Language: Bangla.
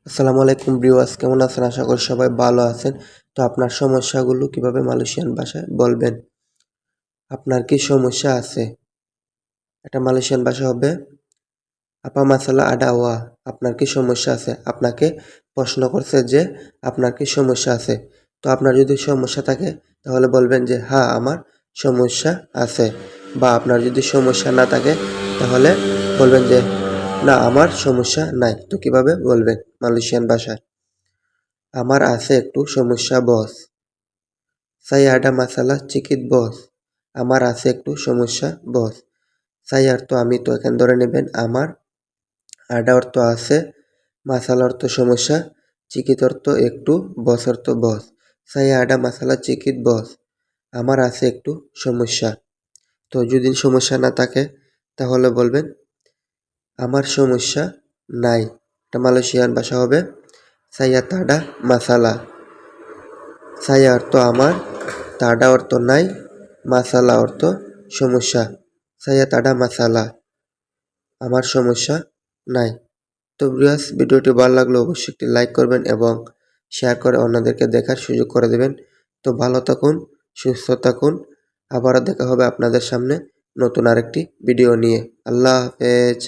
আসসালামু আলাইকুম ভিউয়ার্স, কেমন আছেন? আশা করি সবাই ভালো আছেন। তো আপনার সমস্যাগুলো কিভাবে মালয়েশিয়ান ভাষায় বলবেন? আপনার কি সমস্যা আছে? এটা মালয়েশিয়ান ভাষা হবে আপা মাসালা আডাওয়া। আপনার কি সমস্যা আছে? আপনাকে প্রশ্ন করছে যে আপনার কি সমস্যা আছে? তো আপনার যদি সমস্যা থাকে তাহলে বলবেন যে হ্যাঁ, আমার সমস্যা আছে। বা আপনার যদি সমস্যা না থাকে তাহলে বলবেন যে না, আমার সমস্যা নাই। তো কিভাবে বলবেন মালয়েশিয়ান ভাষায়? আমার আছে একটু সমস্যা বস। Saya ada masalah চিকিৎ বস। আমার আছে একটু সমস্যা বস। সাই অর্থ আমি, তো এখানে ধরে নেবেন আমার, আডা অর্থ আছে, মাসালা অর্থ সমস্যা, চিকিৎ অর্থ একটু, বস অর্থ বস। সাই আডা মাসালা চিকিৎ বস। আমার আছে একটু সমস্যা। তো যদি সমস্যা না থাকে তাহলে বলবেন আমার সমস্যা নাই। এটা মালয়েশিয়ান ভাষা হবে সাইয়া তাডা মাসালা। সাইয়া অর্থ আমার, তাডা অর্থ নাই, মাসালা অর্থ সমস্যা। সাইয়া তাডা মাসালা, আমার সমস্যা নাই। তো ভিউয়ার্স, ভিডিওটি ভালো লাগলে অবশ্যই একটি লাইক করবেন এবং শেয়ার করে অন্যদেরকে দেখার সুযোগ করে দেবেন। তো ভালো থাকুন, সুস্থ থাকুন। আবারও দেখা হবে আপনাদের সামনে নতুন আরেকটি ভিডিও নিয়ে। আল্লাহ হাফেজ।